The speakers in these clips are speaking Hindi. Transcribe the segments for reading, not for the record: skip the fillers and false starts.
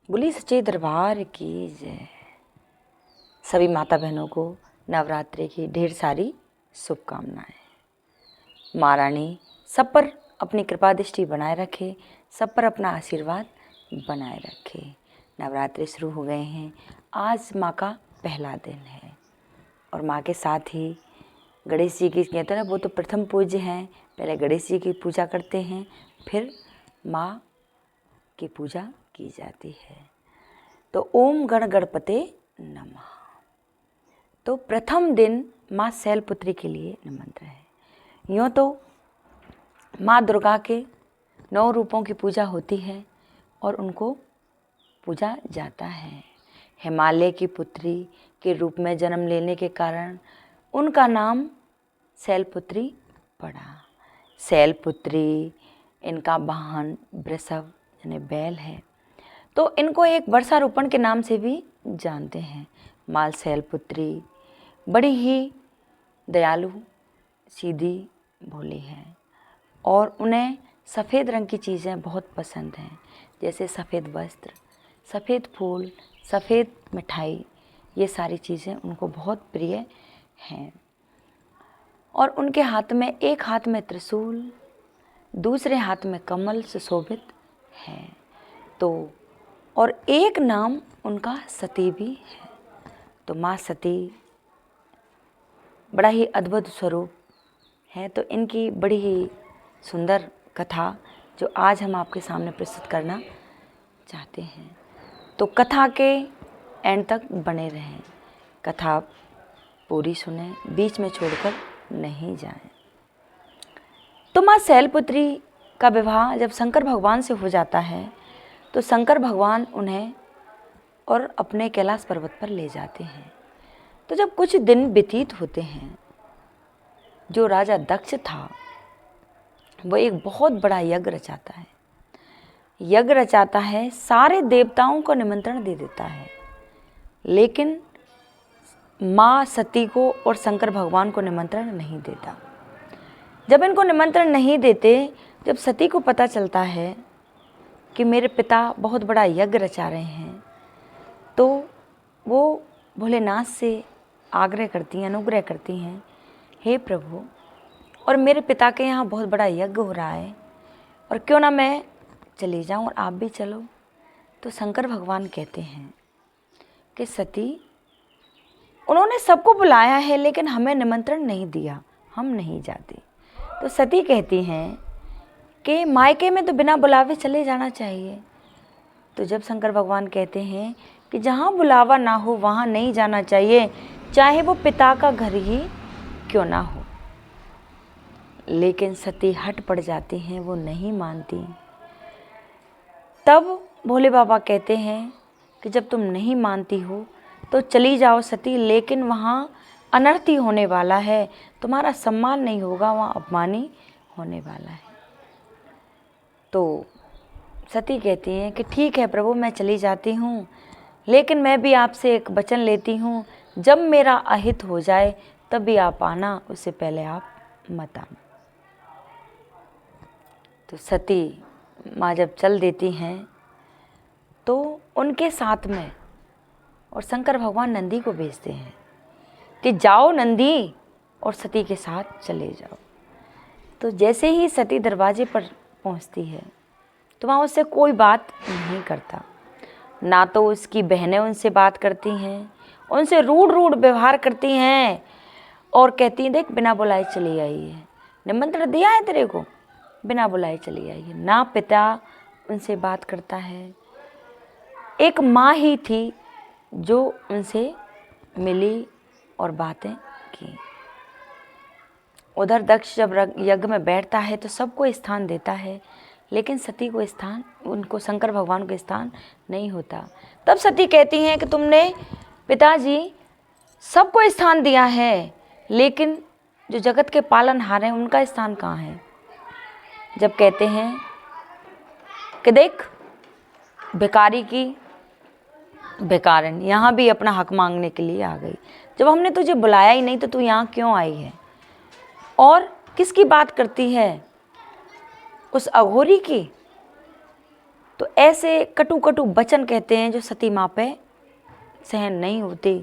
बोली सच्चे दरबार की जय। सभी माता बहनों को नवरात्रि की ढेर सारी शुभकामनाएं। माँ रानी सब पर अपनी कृपा दृष्टि बनाए रखे, सब पर अपना आशीर्वाद बनाए रखे। नवरात्रि शुरू हो गए हैं। आज माँ का पहला दिन है और माँ के साथ ही गणेश जी की कहते हैं ना, वो तो प्रथम पूज्य हैं। पहले गणेश जी की पूजा करते हैं, फिर माँ की पूजा की जाती है। तो ओम गण गणपते नमः। तो प्रथम दिन माँ शैलपुत्री के लिए निमंत्रण है। यूँ तो माँ दुर्गा के 9 रूपों की पूजा होती है और उनको पूजा जाता है। हिमालय की पुत्री के रूप में जन्म लेने के कारण उनका नाम शैलपुत्री पड़ा। शैलपुत्री, इनका वाहन वृषभ यानी बैल है, तो इनको एक वर्षारोपण के नाम से भी जानते हैं। माँ शैलपुत्री बड़ी ही दयालु, सीधी, भोली है और उन्हें सफ़ेद रंग की चीज़ें बहुत पसंद हैं, जैसे सफ़ेद वस्त्र, सफ़ेद फूल, सफ़ेद मिठाई। ये सारी चीज़ें उनको बहुत प्रिय हैं। और उनके हाथ में, एक हाथ में त्रिशूल, दूसरे हाथ में कमल सुशोभित है। तो और एक नाम उनका सती भी है। तो माँ सती बड़ा ही अद्भुत स्वरूप है। तो इनकी बड़ी ही सुंदर कथा जो आज हम आपके सामने प्रस्तुत करना चाहते हैं। तो कथा के एंड तक बने रहें, कथा पूरी सुने, बीच में छोड़कर नहीं जाएं। तो माँ शैलपुत्री का विवाह जब शंकर भगवान से हो जाता है तो शंकर भगवान उन्हें और अपने कैलाश पर्वत पर ले जाते हैं। तो जब कुछ दिन व्यतीत होते हैं, जो राजा दक्ष था वो एक बहुत बड़ा यज्ञ रचाता है। यज्ञ रचाता है, सारे देवताओं को निमंत्रण दे देता है, लेकिन माँ सती को और शंकर भगवान को निमंत्रण नहीं देता। जब इनको निमंत्रण नहीं देते, जब सती को पता चलता है कि मेरे पिता बहुत बड़ा यज्ञ रचा रहे हैं, तो वो भोलेनाथ से आग्रह करती हैं, अनुग्रह करती हैं, हे प्रभु, और मेरे पिता के यहाँ बहुत बड़ा यज्ञ हो रहा है और क्यों ना मैं चली जाऊँ और आप भी चलो। तो शंकर भगवान कहते हैं कि सती, उन्होंने सबको बुलाया है लेकिन हमें निमंत्रण नहीं दिया, हम नहीं जाते। तो सती कहती हैं कि मायके में तो बिना बुलावे चले जाना चाहिए। तो जब शंकर भगवान कहते हैं कि जहाँ बुलावा ना हो वहाँ नहीं जाना चाहिए, चाहे वो पिता का घर ही क्यों ना हो। लेकिन सती हट पड़ जाती हैं, वो नहीं मानती। तब भोले बाबा कहते हैं कि जब तुम नहीं मानती हो तो चली जाओ सती, लेकिन वहाँ अनर्थ ही होने वाला है, तुम्हारा सम्मान नहीं होगा, वहाँ अपमान ही होने वाला है। तो सती कहती हैं कि ठीक है प्रभु, मैं चली जाती हूँ, लेकिन मैं भी आपसे एक वचन लेती हूँ, जब मेरा अहित हो जाए तब भी आप आना, उससे पहले आप मत आना। तो सती माँ जब चल देती हैं तो उनके साथ में और शंकर भगवान नंदी को भेजते हैं कि जाओ नंदी और सती के साथ चले जाओ। तो जैसे ही सती दरवाजे पर पहुंचती है तो वहाँ उससे कोई बात नहीं करता, ना तो उसकी बहनें उनसे बात करती हैं, उनसे रूड व्यवहार करती हैं और कहती हैं देख बिना बुलाए चली आई है, निमंत्रण दिया है तेरे को, बिना बुलाए चली आई है। ना पिता उनसे बात करता है, एक माँ ही थी जो उनसे मिली और बातें की। उधर दक्ष जब यज्ञ में बैठता है तो सबको स्थान देता है, लेकिन सती को स्थान, उनको शंकर भगवान को स्थान नहीं होता। तब सती कहती हैं कि तुमने पिताजी सबको स्थान दिया है, लेकिन जो जगत के पालनहार हैं उनका स्थान कहाँ है। जब कहते हैं कि देख भिखारी की भिखारिन यहाँ भी अपना हक मांगने के लिए आ गई, जब हमने तुझे बुलाया ही नहीं तो तू यहाँ क्यों आई है। और किसकी बात करती है, उस अघोरी की। तो ऐसे कटु कटु वचन कहते हैं जो सती माँ पे सहन नहीं होते।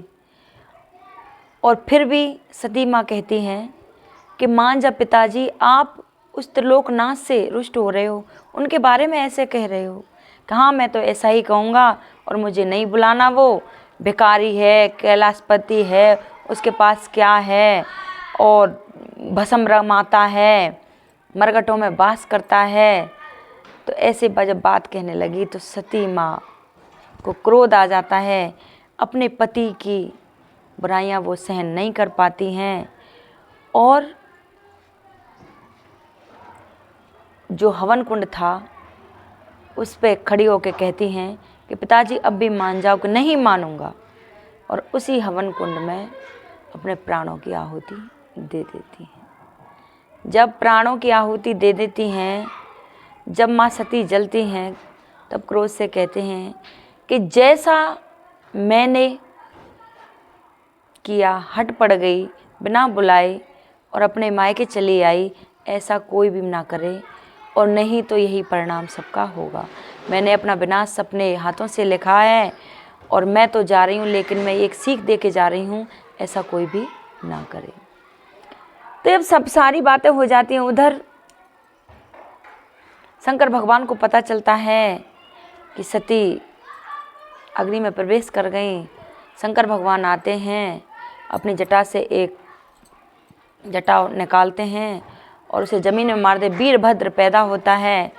और फिर भी सती माँ कहती हैं कि मान जा पिताजी, आप उस त्रिलोकनाथ से रुष्ट हो रहे हो, उनके बारे में ऐसे कह रहे हो। कहाँ, मैं तो ऐसा ही कहूँगा और मुझे नहीं बुलाना। वो भिखारी है, कैलाशपति है, उसके पास क्या है, और भस्म रमाता है, मरघटों में वास करता है। तो ऐसे जब बात कहने लगी तो सती माँ को क्रोध आ जाता है। अपने पति की बुराइयां वो सहन नहीं कर पाती हैं और जो हवन कुंड था उस पे खड़ी होकर कहती हैं कि पिताजी अब भी मान जाओ। कि नहीं मानूंगा। और उसी हवन कुंड में अपने प्राणों की आहुति दे देती हैं। जब प्राणों की आहुति दे देती हैं, जब माँ सती जलती हैं, तब क्रोध से कहते हैं कि जैसा मैंने किया, हट पड़ गई, बिना बुलाए और अपने मायके चली आई, ऐसा कोई भी ना करे और नहीं तो यही परिणाम सबका होगा। मैंने अपना विनाश अपने हाथों से लिखा है और मैं तो जा रही हूँ, लेकिन मैं एक सीख दे के जा रही हूँ, ऐसा कोई भी ना करे। तो जब सब सारी बातें हो जाती हैं, उधर शंकर भगवान को पता चलता है कि सती अग्नि में प्रवेश कर गई। शंकर भगवान आते हैं, अपनी जटा से एक जटा निकालते हैं और उसे ज़मीन में मार दे। वीरभद्र पैदा होता है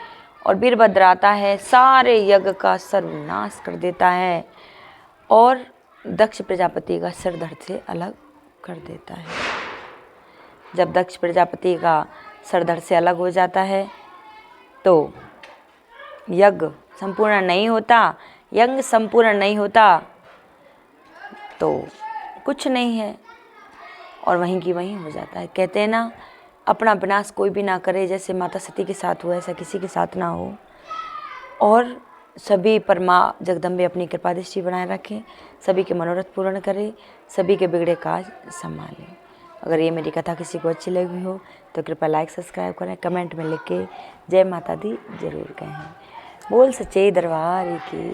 और वीरभद्र आता है, सारे यज्ञ का सर्वनाश कर देता है और दक्ष प्रजापति का सिर धड़ से अलग कर देता है। जब दक्ष प्रजापति का सिर धड़ से अलग हो जाता है तो यज्ञ संपूर्ण नहीं होता। यज्ञ संपूर्ण नहीं होता तो कुछ नहीं है और वहीं की वहीं हो जाता है। कहते हैं ना, अपना विनाश कोई भी ना करे। जैसे माता सती के साथ हुआ, ऐसा किसी के साथ ना हो। और सभी पर माँ जगदम्बे अपनी कृपा दृष्टि बनाए रखें, सभी के मनोरथ पूर्ण करे, सभी के बिगड़े काज संभालें। अगर ये मेरी कथा किसी को अच्छी लगी हो तो कृपया लाइक सब्सक्राइब करें, कमेंट में लिख के जय माता दी जरूर कहें। बोल सच्चे दरबार की।